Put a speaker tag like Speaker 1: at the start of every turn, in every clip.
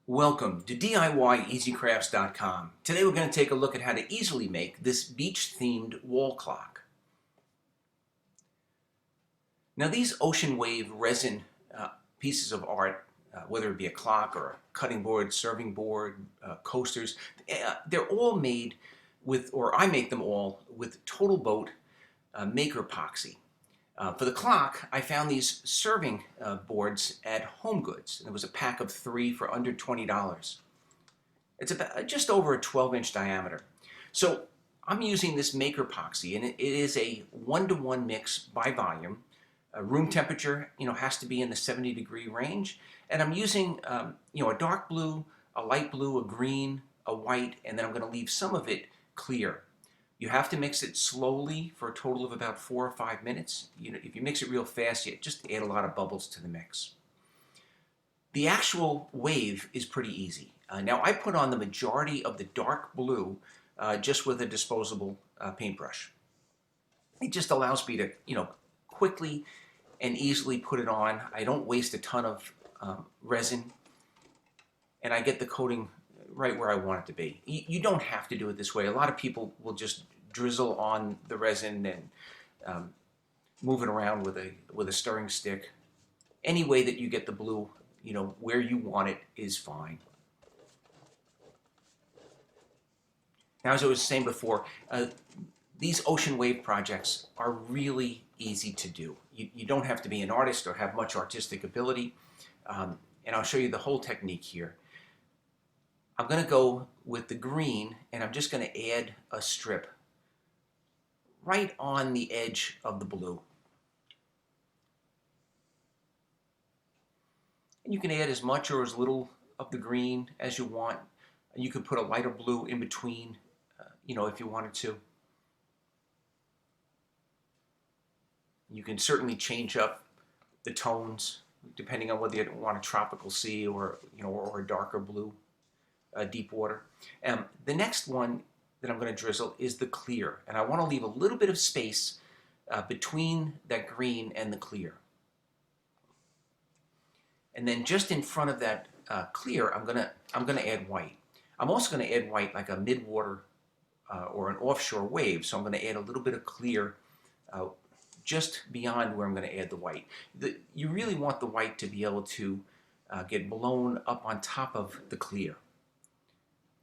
Speaker 1: Welcome to DIYEasyCrafts.com. Today we're going to take a look at how to easily make this beach-themed wall clock. Now these ocean wave resin pieces of art, whether it be a clock or a cutting board, serving board, coasters, they're all made with, or I make them all with totalboat Makerpoxy. For the clock, I found these serving boards at Home Goods. There was a pack of 3 for under $20. It's about just over a 12-inch diameter. So I'm using this Makerpoxy, and it is a 1-to-1 mix by volume. Room temperature, has to be in the 70-degree range. And I'm using, a dark blue, a light blue, a green, a white, and then I'm going to leave some of it clear. You have to mix it slowly for a total of about 4 or 5 minutes. If you mix it real fast, you just add a lot of bubbles to the mix. The actual wave is pretty easy. Now I put on the majority of the dark blue just with a disposable paintbrush. It just allows me to, quickly and easily put it on. I don't waste a ton of resin, and I get the coating right where I want it to be. You don't have to do it this way. A lot of people will just drizzle on the resin and move it around with a stirring stick. Any way that you get the blue, where you want it is fine. Now, as I was saying before, these ocean wave projects are really easy to do. You don't have to be an artist or have much artistic ability, and I'll show you the whole technique here. I'm going to go with the green, and I'm just going to add a strip right on the edge of the blue. And you can add as much or as little of the green as you want. You could put a lighter blue in between, if you wanted to. You can certainly change up the tones depending on whether you want a tropical sea or a darker blue. Deep water. The next one that I'm going to drizzle is the clear, and I want to leave a little bit of space between that green and the clear. And then just in front of that clear, I'm going to add white. I'm also going to add white like a mid-water or an offshore wave, so I'm going to add a little bit of clear just beyond where I'm going to add the white. You really want the white to be able to get blown up on top of the clear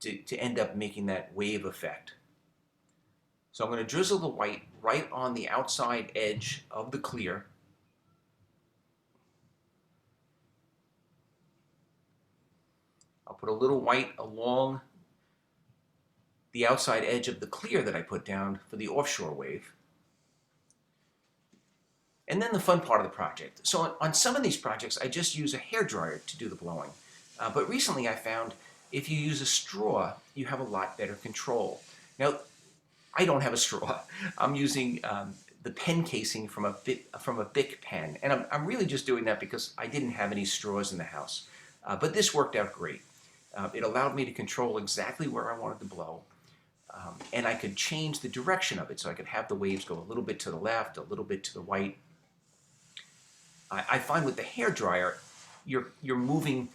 Speaker 1: to end up making that wave effect. So I'm going to drizzle the white right on the outside edge of the clear. I'll put a little white along the outside edge of the clear that I put down for the offshore wave. And then the fun part of the project. So on some of these projects, I just use a hairdryer to do the blowing. But recently I found if you use a straw, you have a lot better control. Now, I don't have a straw. I'm using the pen casing from a Bic pen, and I'm really just doing that because I didn't have any straws in the house. But this worked out great. It allowed me to control exactly where I wanted to blow, and I could change the direction of it, so I could have the waves go a little bit to the left, a little bit to the right. I find with the hairdryer, you're moving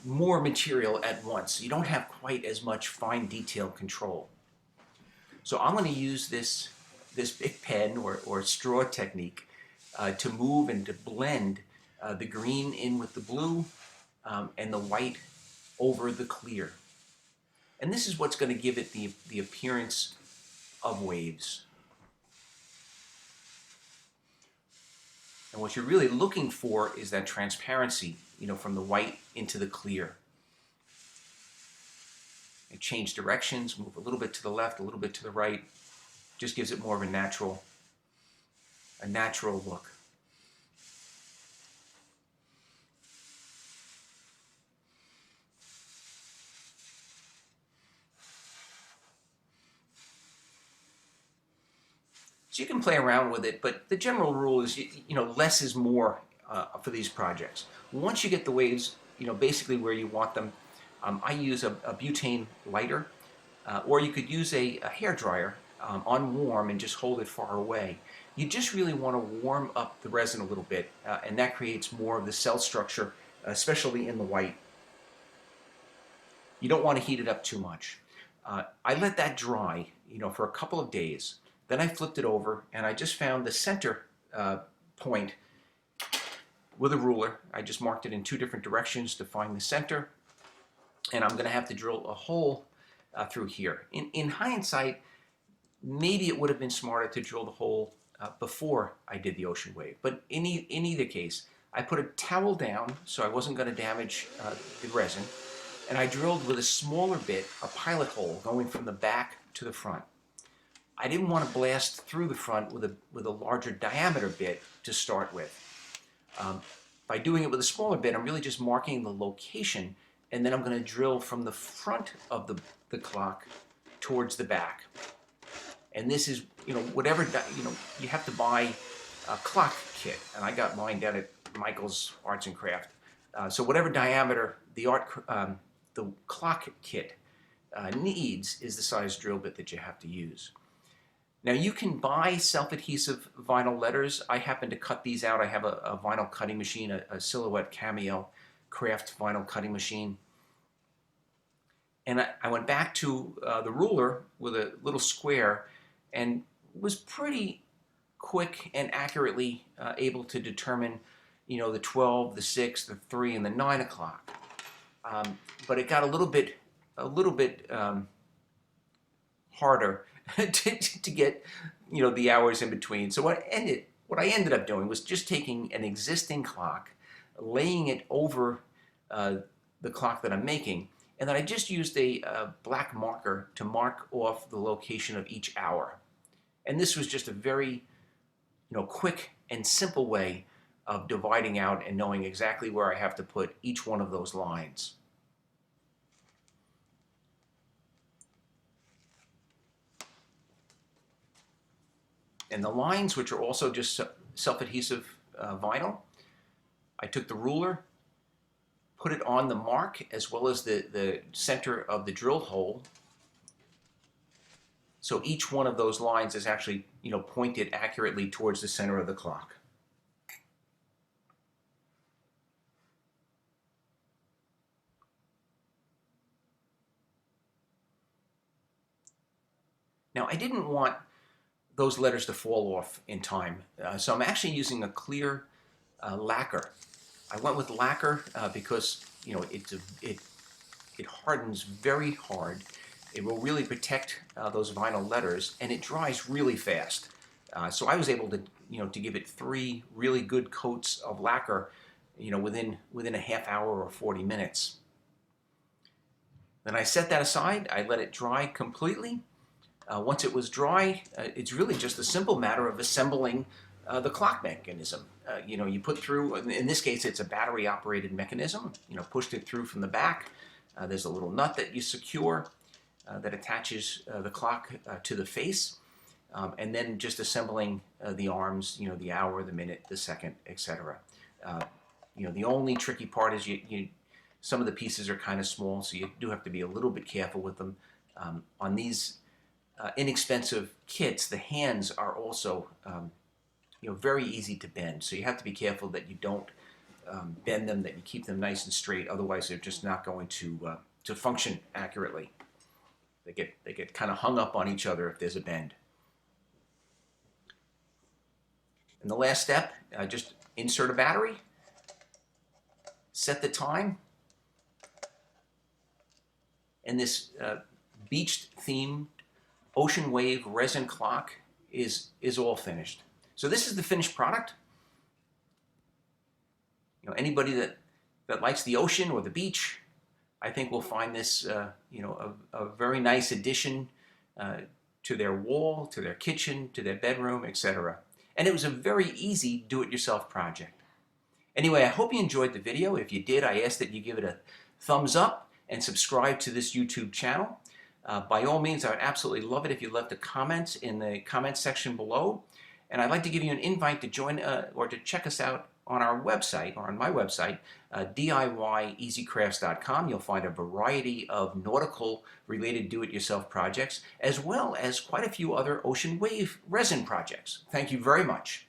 Speaker 1: more material at once. You don't have quite as much fine detail control. So I'm going to use this Bic pen or straw technique to move and to blend the green in with the blue and the white over the clear. And this is what's going to give it the appearance of waves. And what you're really looking for is that transparency, from the white into the clear. And change directions, move a little bit to the left, a little bit to the right. Just gives it more of a natural look. So you can play around with it, but the general rule is, less is more for these projects. Once you get the waves, basically where you want them, I use a butane lighter, or you could use a hairdryer on warm and just hold it far away. You just really want to warm up the resin a little bit, and that creates more of the cell structure, especially in the white. You don't want to heat it up too much. I let that dry, for a couple of days. Then I flipped it over and I just found the center point with a ruler. I just marked it in 2 different directions to find the center. And I'm going to have to drill a hole through here. In hindsight, maybe it would have been smarter to drill the hole before I did the ocean wave. But in either case, I put a towel down so I wasn't going to damage the resin. And I drilled with a smaller bit, a pilot hole going from the back to the front. I didn't want to blast through the front with a larger diameter bit to start with. By doing it with a smaller bit, I'm really just marking the location, and then I'm going to drill from the front of the clock towards the back. And this is, whatever, you have to buy a clock kit, and I got mine down at Michael's Arts and Craft. So whatever diameter the clock kit needs is the size drill bit that you have to use. Now you can buy self-adhesive vinyl letters. I happen to cut these out. I have a vinyl cutting machine, a Silhouette Cameo Craft vinyl cutting machine. And I went back to the ruler with a little square and was pretty quick and accurately able to determine, the 12, the 6, the 3, and the 9 o'clock. But it got a little bit harder to get, the hours in between. So what I ended up doing was just taking an existing clock, laying it over the clock that I'm making, and then I just used a black marker to mark off the location of each hour. And this was just a very, quick and simple way of dividing out and knowing exactly where I have to put each one of those lines. And the lines, which are also just self-adhesive vinyl, I took the ruler, put it on the mark as well as the center of the drill hole. So each one of those lines is actually, pointed accurately towards the center of the clock. Now I didn't want those letters to fall off in time, so I'm actually using a clear lacquer. I went with lacquer because it hardens very hard. It will really protect those vinyl letters, and it dries really fast. So I was able to to give it 3 really good coats of lacquer, within a half hour or 40 minutes. Then I set that aside. I let it dry completely. Once it was dry, it's really just a simple matter of assembling the clock mechanism. You put through, in this case, it's a battery-operated mechanism. Pushed it through from the back. There's a little nut that you secure that attaches the clock to the face, and then just assembling the arms, the hour, the minute, the second, etc. The only tricky part is some of the pieces are kind of small, so you do have to be a little bit careful with them. On these inexpensive kits, the hands are also very easy to bend, so you have to be careful that you don't bend them, that you keep them nice and straight. Otherwise, they're just not going to function accurately. They get kind of hung up on each other if there's a bend. And the last step, just insert a battery, set the time, and this beach-themed ocean wave resin clock is all finished. So this is the finished product. Anybody that likes the ocean or the beach, I think will find this a very nice addition to their wall, to their kitchen, to their bedroom, etc. And it was a very easy do-it-yourself project. Anyway, I hope you enjoyed the video. If you did, I ask that you give it a thumbs up and subscribe to this YouTube channel. By all means, I would absolutely love it if you left a comment in the comment section below. And I'd like to give you an invite to join or to check us out on our website, or on my website, DIYeasycrafts.com. You'll find a variety of nautical-related do-it-yourself projects, as well as quite a few other ocean wave resin projects. Thank you very much.